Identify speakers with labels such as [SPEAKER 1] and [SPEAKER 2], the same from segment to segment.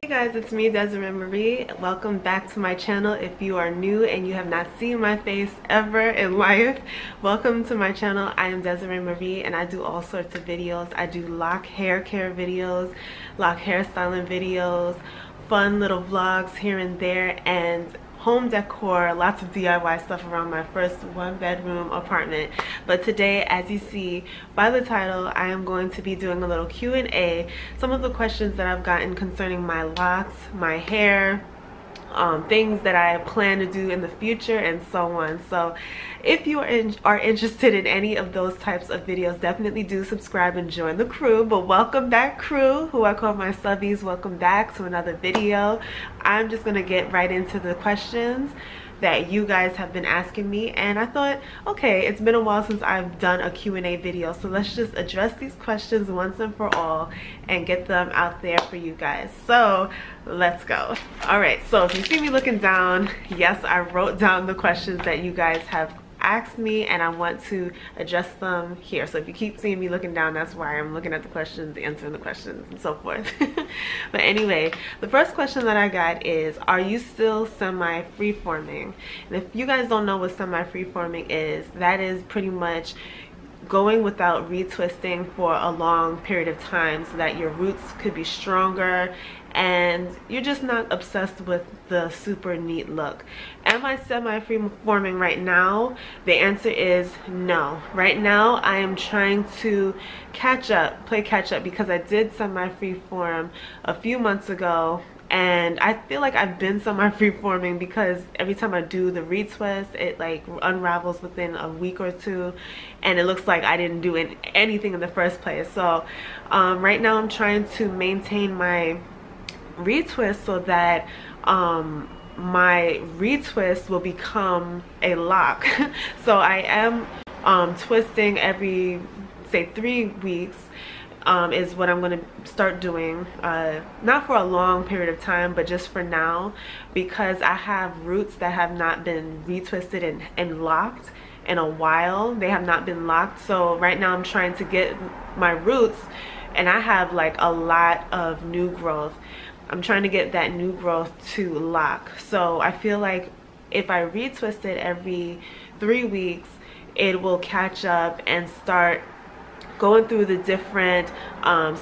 [SPEAKER 1] Hey guys, it's me, Desiree. Welcome back to my channel. If you are new and you have not seen my face ever in life, welcome to my channel. I am Desiree Marie and I do all sorts of videos. I do lock hair care videos, lock hairstyling videos, fun little vlogs here and there, and home decor, lots of DIY stuff around my first one-bedroom apartment. But today, as you see by the title, I am going to be doing a little Q&A, some of the questions that I've gotten concerning my locks, my hair, things that I plan to do in the future, and so on. So if you are interested in any of those types of videos, definitely do subscribe and join the crew. But welcome back, crew, who I call my subbies. Welcome back to another video. I'm just gonna get right into the questions that you guys have been asking me, and I thought, okay, it's been a while since I've done a Q&A video, so let's just address these questions once and for all and get them out there for you guys. So let's go. All right, so if you see me looking down, yes, I wrote down the questions that you guys have asked me and I want to address them here. So if you keep seeing me looking down, that's why I'm looking at the questions, answering the questions, and so forth. But anyway, the first question that I got is, are you still semi-freeforming? And if you guys don't know what semi-freeforming is, that is pretty much going without retwisting for a long period of time so that your roots could be stronger and you're just not obsessed with the super neat look. Am I semi-free-forming right now? The answer is no. Right now I am trying to play catch up, because I did semi-free-form a few months ago, and I feel like I've been semi-free-forming because every time I do the retwist, it like unravels within a week or two and it looks like I didn't do anything in the first place. So right now I'm trying to maintain my retwist so that my retwist will become a lock. So I am twisting every, say, 3 weeks. Is what I'm going to start doing, not for a long period of time, but just for now, because I have roots that have not been retwisted and locked in a while. They have not been locked, so right now I'm trying to get my roots, and I have like a lot of new growth. I'm trying to get that new growth to lock. So I feel like if I retwist it every 3 weeks, it will catch up and start going through the different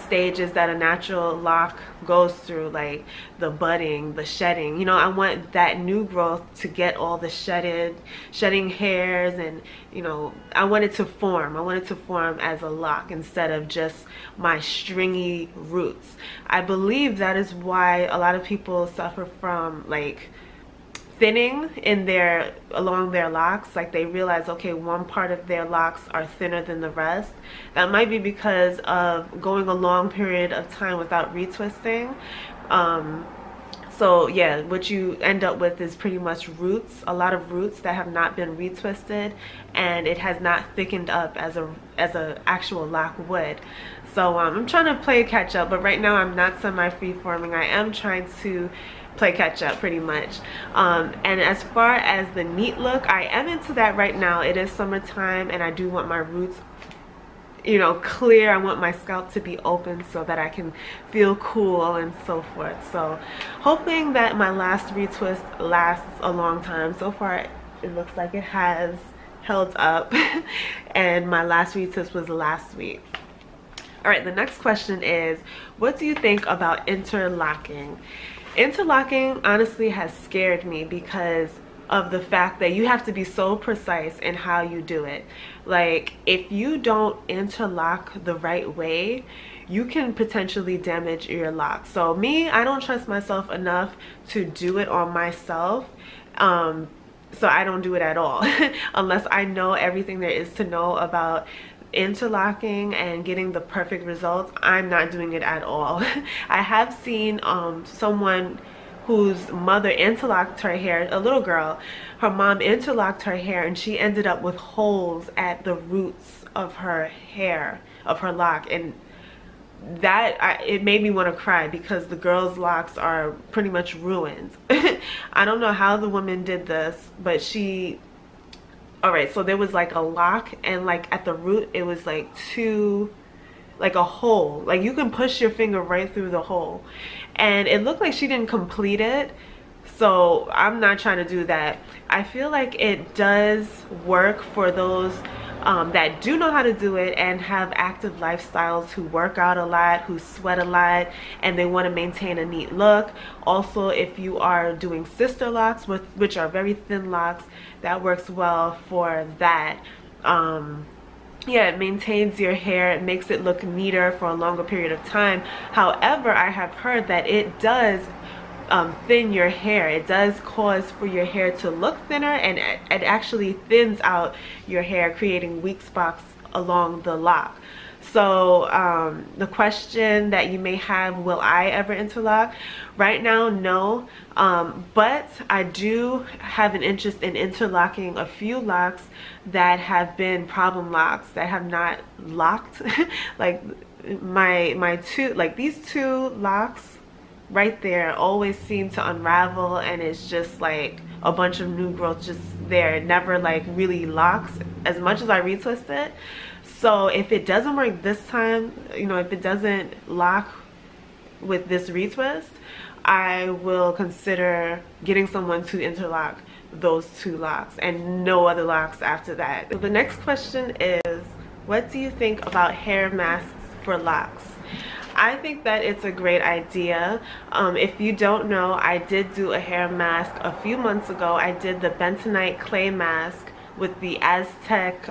[SPEAKER 1] stages that a natural lock goes through, like the budding, the shedding. You know, I want that new growth to get all the shedding hairs, and you know, I want it to form. I want it to form as a lock instead of just my stringy roots. I believe that is why a lot of people suffer from like thinning along their locks. Like they realize, okay, one part of their locks are thinner than the rest. That might be because of going a long period of time without retwisting. So yeah, what you end up with is pretty much roots, a lot of roots that have not been retwisted, and it has not thickened up as a actual lock would. So I'm trying to play catch up, but right now I'm not semi-free forming. I am trying to play catch up pretty much. And as far as the neat look, I am into that right now. It is summertime and I do want my roots, you know, clear. I want my scalp to be open so that I can feel cool and so forth. So hoping that my last retwist lasts a long time. So far it looks like it has held up and my last retwist was last week. All right, the next question is, what do you think about interlocking? Interlocking honestly has scared me because of the fact that you have to be so precise in how you do it. Like if you don't interlock the right way, you can potentially damage your lock. So me, I don't trust myself enough to do it on myself. So I don't do it at all unless I know everything there is to know about interlocking and getting the perfect results. I'm not doing it at all. I have seen someone whose mother interlocked her hair, a little girl, her mom interlocked her hair and she ended up with holes at the roots of her hair, of her lock, and that it made me want to cry because the girl's locks are pretty much ruined. I don't know how the woman did this, but she, all right, so there was like a lock and like at the root it was like like a hole. Like you can push your finger right through the hole. And it looked like she didn't complete it. So I'm not trying to do that. I feel like it does work for those that do know how to do it and have active lifestyles, who work out a lot, who sweat a lot, and they want to maintain a neat look. Also, if you are doing sister locks, which are very thin locks, that works well for that. Yeah, it maintains your hair, it makes it look neater for a longer period of time. However, I have heard that it does thin your hair. It does cause for your hair to look thinner, and it actually thins out your hair, creating weak spots along the lock. So the question that you may have, will I ever interlock? Right now, no, but I do have an interest in interlocking a few locks that have been problem locks, that have not locked. Like my two, like these two locks right there always seem to unravel, and it's just like a bunch of new growth just there. It never like really locks as much as I retwist it. So if it doesn't work this time, you know, if it doesn't lock with this retwist, I will consider getting someone to interlock those two locks and no other locks after that. So the next question is, what do you think about hair masks for locks? I think that it's a great idea. If you don't know, I did do a hair mask a few months ago. I did the bentonite clay mask with the Aztec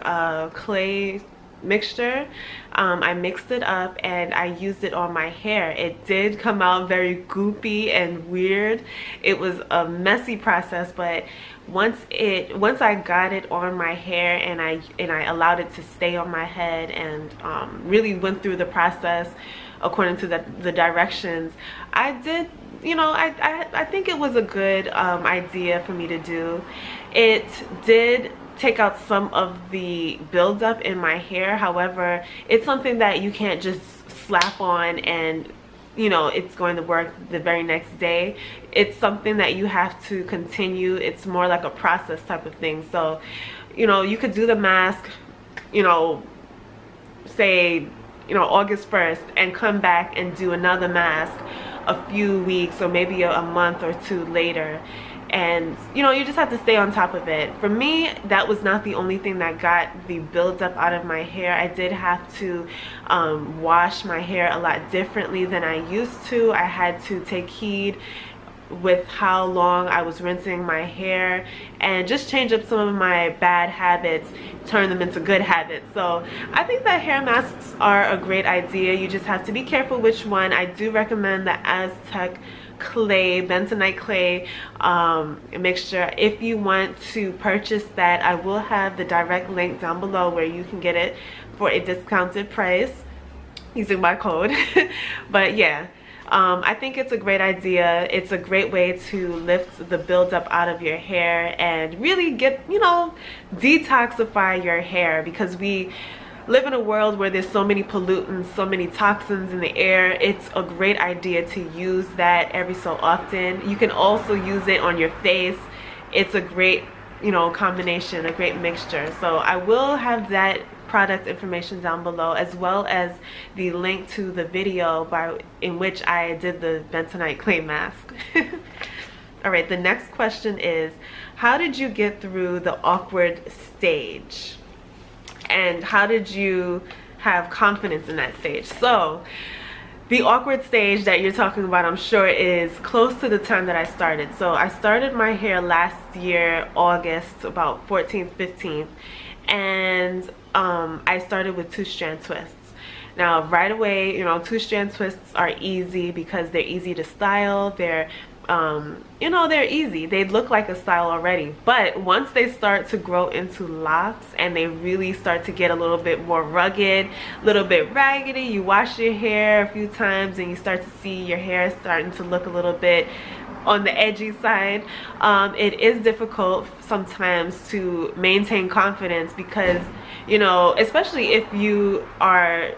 [SPEAKER 1] clay mixture. I mixed it up and I used it on my hair. It did come out very goopy and weird. It was a messy process, but once I got it on my hair and I allowed it to stay on my head and really went through the process according to the directions, I did, you know, I think it was a good idea for me to do. It did take out some of the buildup in my hair. However, it's something that you can't just slap on and, you know, it's going to work the very next day. It's something that you have to continue. It's more like a process type of thing. So, you know, you could do the mask, you know, say, you know, August 1st, and come back and do another mask a few weeks or maybe a month or two later. And, you know, you just have to stay on top of it. For me, that was not the only thing that got the buildup out of my hair. I did have to wash my hair a lot differently than I used to. I had to take heed with how long I was rinsing my hair and just change up some of my bad habits, turn them into good habits. So I think that hair masks are a great idea. You just have to be careful which one. I do recommend the Aztec clay, bentonite clay mixture. If you want to purchase that, I will have the direct link down below where you can get it for a discounted price using my code. But yeah, I think it's a great idea. It's a great way to lift the buildup out of your hair and really get, you know, detoxify your hair, because we live in a world where there's so many pollutants, so many toxins in the air. It's a great idea to use that every so often. You can also use it on your face. It's a great, you know, combination, a great mixture. So I will have that product information down below, as well as the link to the video in which I did the bentonite clay mask. All right, the next question is, how did you get through the awkward stage? And how did you have confidence in that stage? So the awkward stage that you're talking about, I'm sure, is close to the time that I started. So I started my hair last year, August, about 14th, 15th. And I started with 2-strand twists. Now, right away, you know, 2-strand twists are easy because they're easy to style. They're you know, they're easy. They look like a style already. But once they start to grow into locks and they really start to get a little bit more rugged, a little bit raggedy, you wash your hair a few times and you start to see your hair starting to look a little bit on the edgy side. It is difficult sometimes to maintain confidence because, you know, especially if you are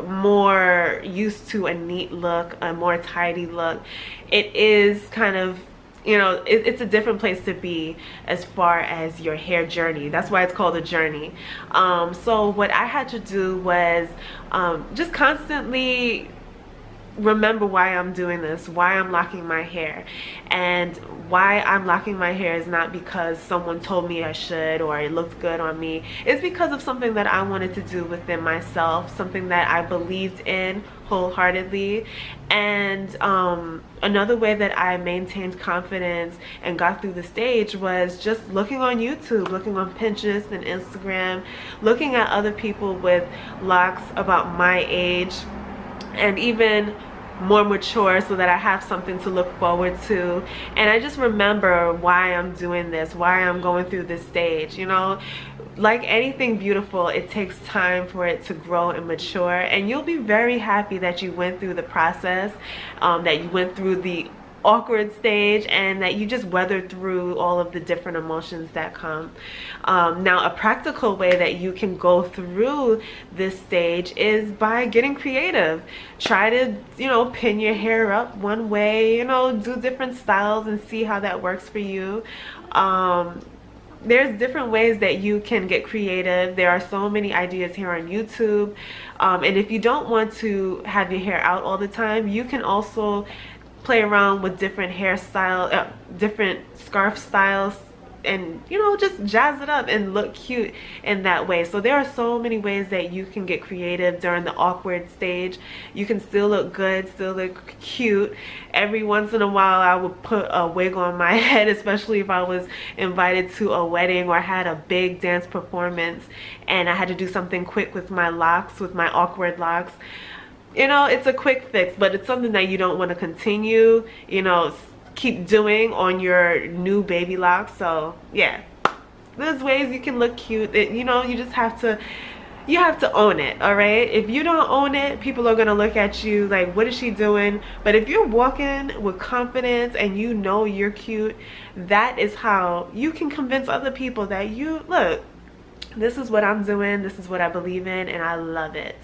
[SPEAKER 1] more used to a neat look, a more tidy look, it is kind of, you know, it's a different place to be as far as your hair journey. That's why it's called a journey. So what I had to do was just constantly remember why I'm doing this, why I'm locking my hair. And why I'm locking my hair is not because someone told me I should or it looked good on me. It's because of something that I wanted to do within myself, something that I believed in wholeheartedly. And another way that I maintained confidence and got through the stage was just looking on YouTube, looking on Pinterest and Instagram, looking at other people with locks about my age and even more mature, so that I have something to look forward to. And I just remember why I'm doing this, why I'm going through this stage. You know, like anything beautiful, it takes time for it to grow and mature, and you'll be very happy that you went through the process, that you went through the awkward stage, and that you just weathered through all of the different emotions that come. Now, a practical way that you can go through this stage is by getting creative. Try to, you know, pin your hair up one way, you know, do different styles and see how that works for you. There's different ways that you can get creative. There are so many ideas here on YouTube. And if you don't want to have your hair out all the time, you can also play around with different hairstyle, different scarf styles, and, you know, just jazz it up and look cute in that way. So there are so many ways that you can get creative during the awkward stage. You can still look good, still look cute. Every once in a while I would put a wig on my head, especially if I was invited to a wedding or had a big dance performance and I had to do something quick with my locks, with my awkward locks. You know, it's a quick fix, but it's something that you don't want to continue, you know, keep doing on your new baby locks. So yeah, there's ways you can look cute. You know, you just have to, you have to own it. All right, if you don't own it, people are gonna look at you like, what is she doing? But if you're walking with confidence and you know you're cute, that is how you can convince other people that you, look, this is what I'm doing, this is what I believe in, and I love it.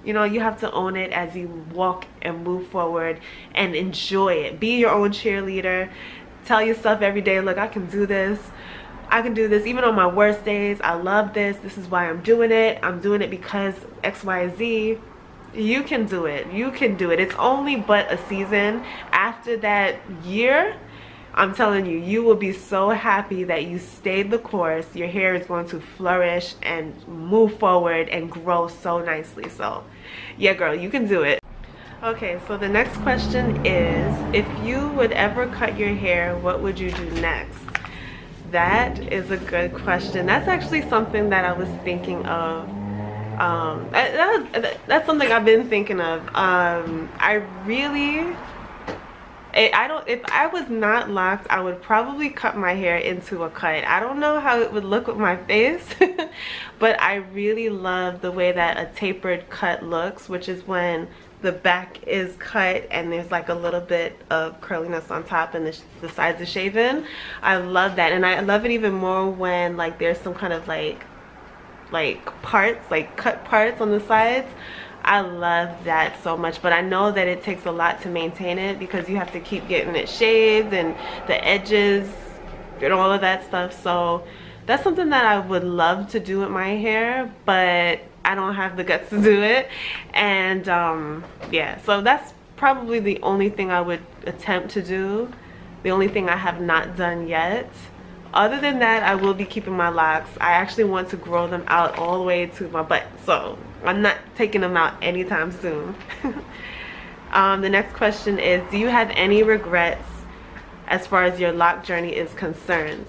[SPEAKER 1] You know, you have to own it as you walk and move forward and enjoy it. Be your own cheerleader. Tell yourself every day, look, I can do this. I can do this even on my worst days. I love this. This is why I'm doing it. I'm doing it because X, Y, Z. You can do it. You can do it. It's only but a season. After that year, I'm telling you, you will be so happy that you stayed the course. Your hair is going to flourish and move forward and grow so nicely. So yeah, girl, you can do it. Okay, so the next question is, if you would ever cut your hair, what would you do next? That is a good question. That's actually something that I was thinking of. That's something I've been thinking of. If I was not locked, I would probably cut my hair into a cut. I don't know how it would look with my face, but I really love the way that a tapered cut looks, which is when the back is cut and there's like a little bit of curliness on top and the sides are shaven. I love that, and I love it even more when like there's some kind of like parts, like cut parts on the sides. I love that so much, but I know that it takes a lot to maintain it because you have to keep getting it shaved and the edges and all of that stuff. So that's something that I would love to do with my hair, but I don't have the guts to do it. And yeah, so that's probably the only thing I would attempt to do, the only thing I have not done yet. Other than that, I will be keeping my locks. I actually want to grow them out all the way to my butt, so I'm not taking them out anytime soon. The next question is, do you have any regrets as far as your lock journey is concerned?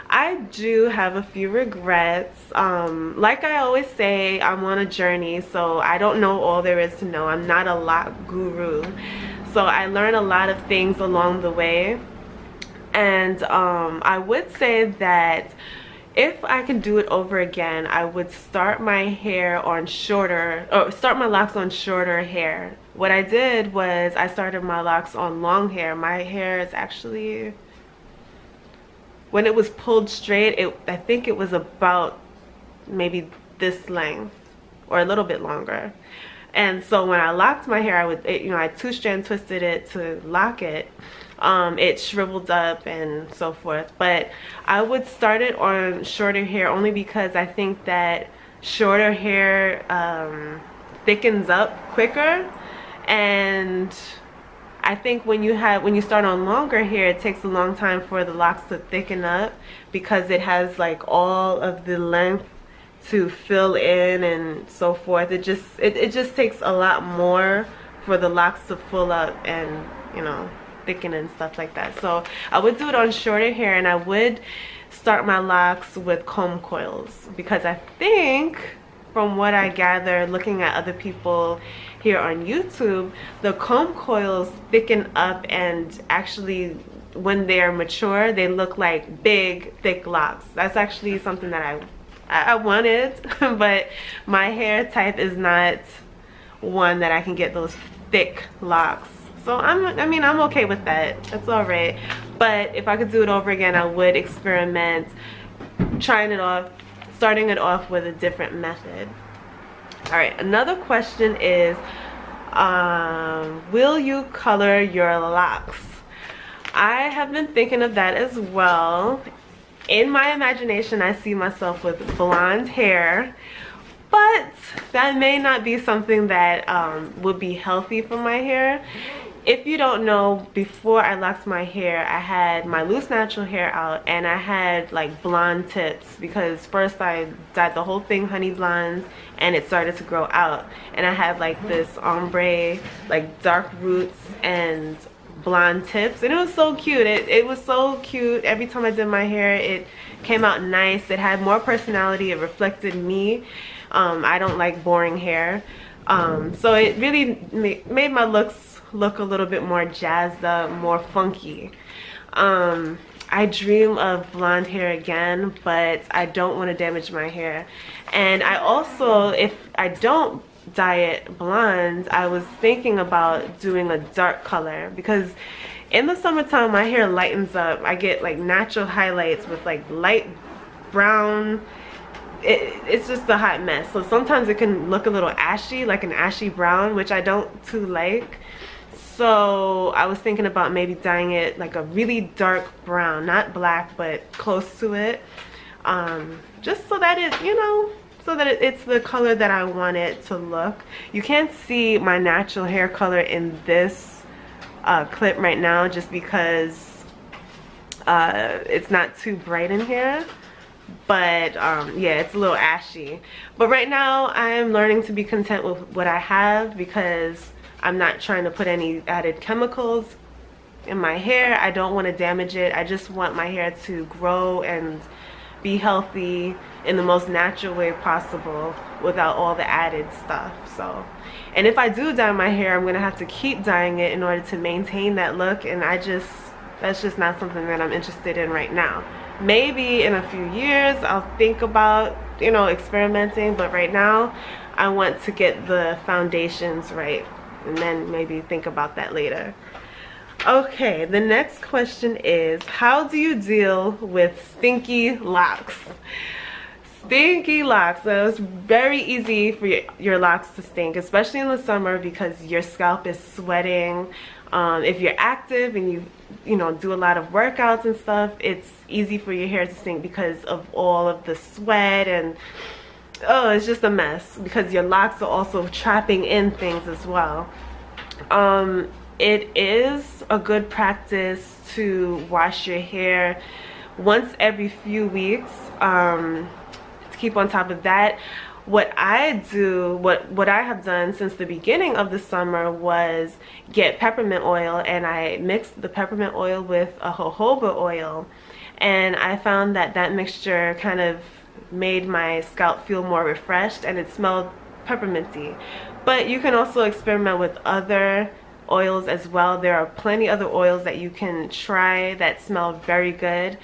[SPEAKER 1] I do have a few regrets. Like I always say, I'm on a journey, so I don't know all there is to know. I'm not a lock guru, so I learn a lot of things along the way. And I would say that if I can do it over again, I would start my hair on shorter, or start my locks on shorter hair. What I did was I started my locks on long hair. My hair is actually, when it was pulled straight, I think it was about maybe this length or a little bit longer. And so when I locked my hair, I 2-strand twisted it to lock it. It shriveled up and so forth. But I would start it on shorter hair only because I think that shorter hair thickens up quicker. And I think when you start on longer hair, it takes a long time for the locks to thicken up because it has like all of the length to fill in and so forth. It just takes a lot more for the locks to full up and, you know, thicken and stuff like that. So I would do it on shorter hair, and I would start my locks with comb coils because I think, from what I gather looking at other people here on YouTube, the comb coils thicken up, and actually when they're mature they look like big thick locks. That's actually something that I wanted, but my hair type is not one that I can get those thick locks. So I'm okay with that. That's all right. But if I could do it over again, I would experiment starting it off with a different method. All right, another question is, will you color your locks? I have been thinking of that as well. In my imagination, I see myself with blonde hair, but that may not be something that would be healthy for my hair. If you don't know, before I locked my hair, I had my loose natural hair out, and I had like blonde tips because first I dyed the whole thing honey blonde and it started to grow out, and I had like this ombre, like dark roots and blonde tips, and it was so cute. It was so cute. Every time I did my hair, it came out nice. It had more personality. It reflected me. I don't like boring hair, so it really made my looks look a little bit more jazzed up, more funky. I dream of blonde hair again, but I don't want to damage my hair. And I also, if I don't dye it blonde, I was thinking about doing a dark color because in the summertime my hair lightens up. I get like natural highlights with like light brown. It's just a hot mess. So sometimes it can look a little ashy, like an ashy brown, which I don't too like. So I was thinking about maybe dyeing it like a really dark brown, not black, but close to it, just so that it, you know, so that it's the color that I want it to look. You can't see my natural hair color in this clip right now just because it's not too bright in here. But yeah, it's a little ashy. But right now I'm learning to be content with what I have because I'm not trying to put any added chemicals in my hair. I don't want to damage it. I just want my hair to grow and be healthy in the most natural way possible without all the added stuff. So, and if I do dye my hair, I'm going to have to keep dyeing it in order to maintain that look, and that's just not something that I'm interested in right now. Maybe in a few years I'll think about, you know, experimenting, but right now I want to get the foundations right, and then maybe think about that later. Okay, the next question is, how do you deal with stinky locks? Stinky locks. So it's very easy for your locks to stink, especially in the summer because your scalp is sweating. If you're active and you know, do a lot of workouts and stuff, it's easy for your hair to stink because of all of the sweat, and oh, it's just a mess because your locks are also trapping in things as well. It is a good practice to wash your hair once every few weeks, to keep on top of that. What I do, what I have done since the beginning of the summer was get peppermint oil, and I mixed the peppermint oil with a jojoba oil, and I found that that mixture kind of made my scalp feel more refreshed, and it smelled pepperminty. But you can also experiment with other oils as well. There are plenty other oils that you can try that smell very good.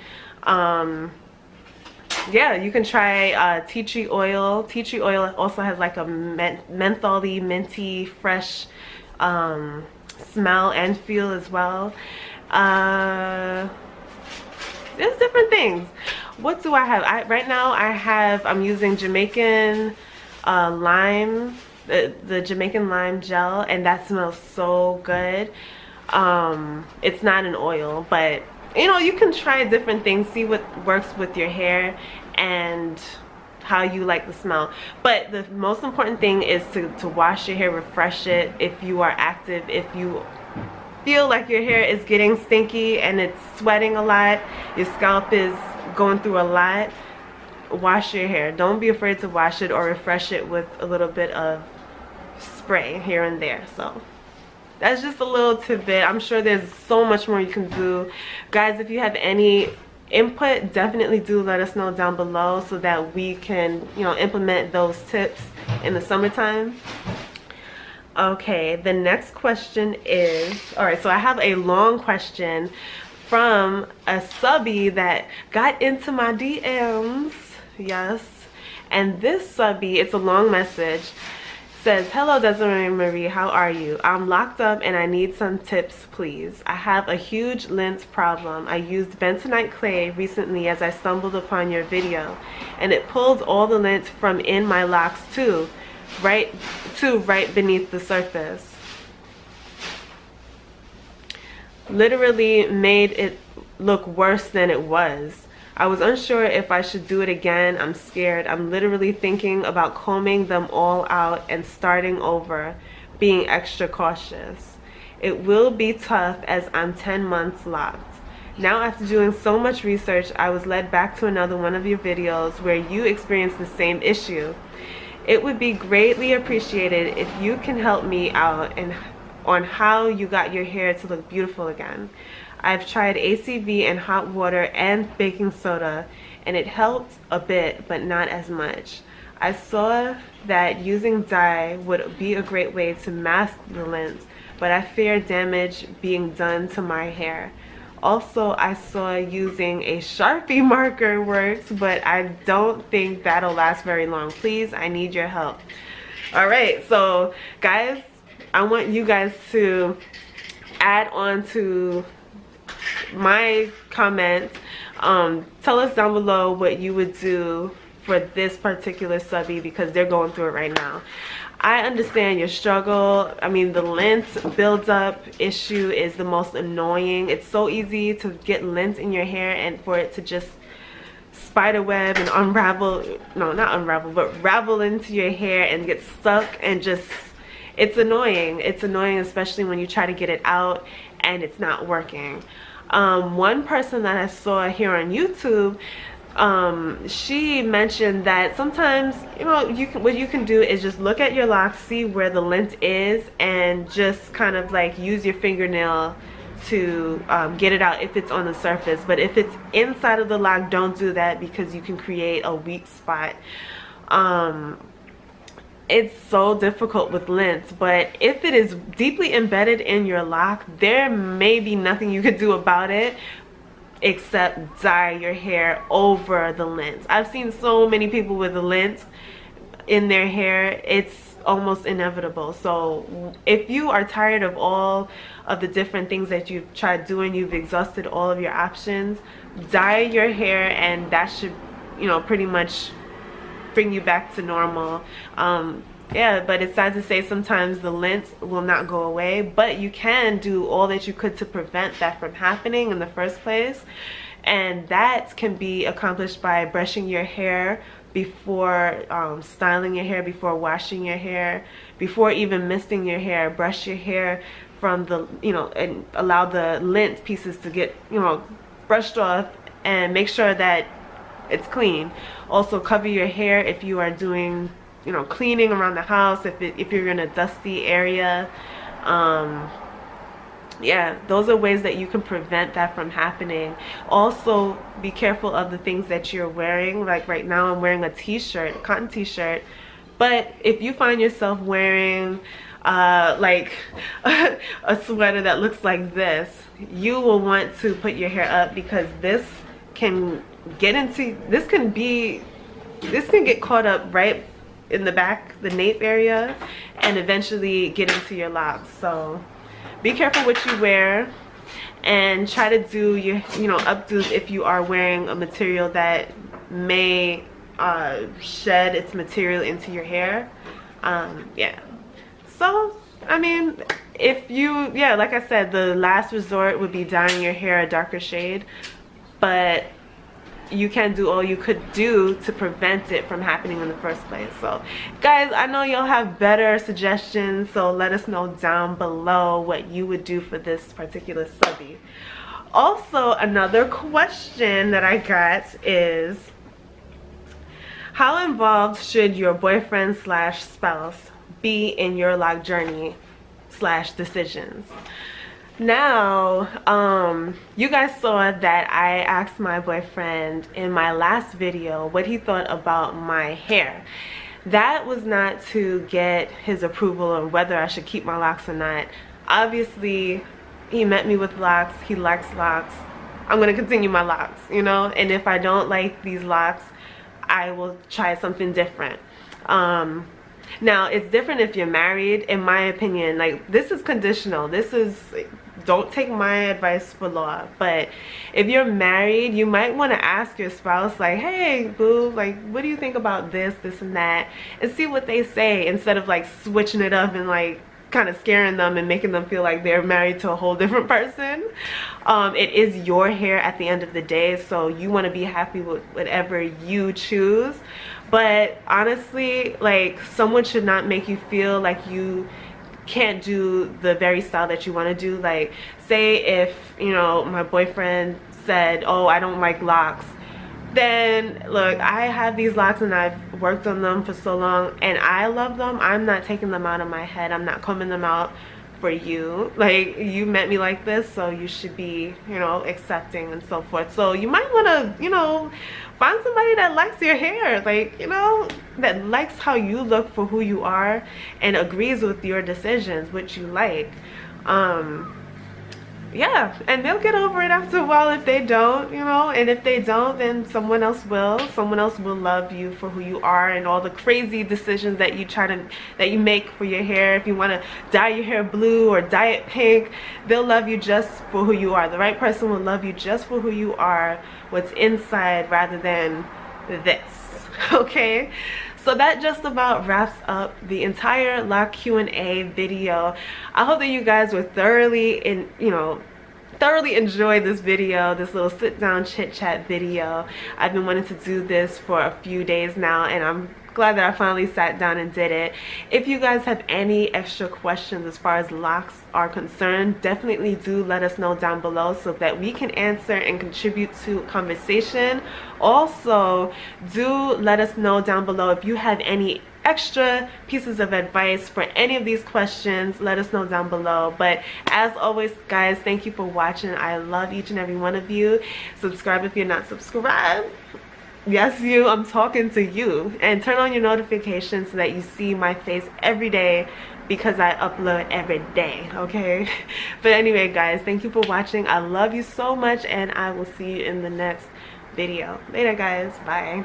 [SPEAKER 1] Yeah, you can try tea tree oil. Tea tree oil also has like a mentholy, minty, fresh smell and feel as well. There's different things. What do I have? Right now I'm using Jamaican lime. the Jamaican lime gel, and that smells so good. It's not an oil, but you know, you can try different things, see what works with your hair and how you like the smell. But the most important thing is to wash your hair, refresh it. If you are active, if you feel like your hair is getting stinky and it's sweating a lot, your scalp is going through a lot, wash your hair. Don't be afraid to wash it or refresh it with a little bit of spray here and there. So that's just a little tidbit. I'm sure there's so much more you can do. Guys, if you have any input, definitely do let us know down below so that we can, you know, implement those tips in the summertime. Okay, the next question is, all right, so I have a long question from a subby that got into my DMs. Yes, and this subby, it's a long message, says, hello Desiree Marie, how are you? I'm locked up and I need some tips, please. I have a huge lint problem. I used bentonite clay recently as I stumbled upon your video, and it pulled all the lint from in my locks too, right beneath the surface. Literally made it look worse than it was. I was unsure if I should do it again. I'm scared. I'm literally thinking about combing them all out and starting over, being extra cautious. It will be tough as I'm 10 months locked. Now, after doing so much research, I was led back to another one of your videos where you experienced the same issue. It would be greatly appreciated if you can help me out on how you got your hair to look beautiful again. I've tried ACV and hot water and baking soda, and it helped a bit, but not as much. I saw that using dye would be a great way to mask the lint, but I fear damage being done to my hair. Also, I saw using a Sharpie marker works, but I don't think that'll last very long. Please, I need your help. All right, so guys, I want you guys to add on to my comments. Tell us down below what you would do for this particular subby, because they're going through it right now. I understand your struggle. I mean, the lint buildup issue is the most annoying. It's so easy to get lint in your hair and for it to just spiderweb and unravel, no, not unravel, but ravel into your hair and get stuck, and just, it's annoying. It's annoying, especially when you try to get it out and it's not working. One person that I saw here on YouTube, she mentioned that sometimes, you know, what you can do is just look at your locks, see where the lint is, and just kind of like use your fingernail to get it out if it's on the surface. But if it's inside of the lock, don't do that, because you can create a weak spot. It's so difficult with lint, but if it is deeply embedded in your lock, there may be nothing you could do about it except dye your hair over the lint. I've seen so many people with the lint in their hair, it's almost inevitable. So if you are tired of all of the different things that you've tried doing, you've exhausted all of your options, dye your hair, and that should, you know, pretty much bring you back to normal. Yeah, but it's sad to say sometimes the lint will not go away, but you can do all that you could to prevent that from happening in the first place. And that can be accomplished by brushing your hair before styling your hair, before washing your hair, before even misting your hair. Brush your hair from the, you know, and allow the lint pieces to get, you know, brushed off, and make sure that it's clean. Also, cover your hair if you are doing, you know, cleaning around the house, if you're in a dusty area. Yeah, those are ways that you can prevent that from happening. Also, be careful of the things that you're wearing. Like right now I'm wearing a t-shirt, a cotton t-shirt, but if you find yourself wearing like a sweater that looks like this, you will want to put your hair up, because this can get into, this can get caught up right in the back, the nape area, and eventually get into your locks. So be careful what you wear, and try to do your, you know, updos if you are wearing a material that may shed its material into your hair. Yeah, so I mean, if you, yeah, like I said, the last resort would be dyeing your hair a darker shade, but you can do all you could do to prevent it from happening in the first place. So guys, I know you'll have better suggestions, so let us know down below what you would do for this particular subby. Also, another question that I got is, how involved should your boyfriend slash spouse be in your lock journey slash decisions? Now, you guys saw that I asked my boyfriend in my last video what he thought about my hair. That was not to get his approval on whether I should keep my locks or not. Obviously, he met me with locks, he likes locks. I'm gonna continue my locks, you know, and if I don't like these locks, I will try something different. Now, it's different if you're married, in my opinion. Like, this is conditional. This is, don't take my advice for law, but if you're married, you might want to ask your spouse, like, hey boo, like, what do you think about this and that, and see what they say, instead of like switching it up and like kind of scaring them and making them feel like they're married to a whole different person. It is your hair at the end of the day, so you want to be happy with whatever you choose. But honestly, like, someone should not make you feel like you can't do the very style that you want to do. Like, say if, you know, my boyfriend said, oh, I don't like locks, then look, I have these locks and I've worked on them for so long and I love them. I'm not taking them out of my head. I'm not combing them out for you. Like, you met me like this, so you should be, you know, accepting and so forth. So you might want to, you know, find somebody that likes your hair, like, you know, that likes how you look for who you are and agrees with your decisions, which you like. Yeah, and they'll get over it after a while if they don't, you know, and if they don't, then someone else will. Someone else will love you for who you are and all the crazy decisions that you make for your hair. If you want to dye your hair blue or dye it pink, they'll love you just for who you are. The right person will love you just for who you are, what's inside, rather than this, okay? So that just about wraps up the entire lock Q&A video. I hope that you guys were thoroughly enjoyed this video, this little sit down chit chat video. I've been wanting to do this for a few days now, and I'm glad that I finally sat down and did it. If you guys have any extra questions as far as locks are concerned, definitely do let us know down below so that we can answer and contribute to conversation. Also, do let us know down below if you have any extra pieces of advice for any of these questions. Let us know down below. But as always, guys, thank you for watching. I love each and every one of you. Subscribe if you're not subscribed. Yes, you, I'm talking to you. And turn on your notifications so that you see my face every day, because I upload every day, okay? But anyway, guys, thank you for watching. I love you so much, and I will see you in the next video. Later, guys. Bye.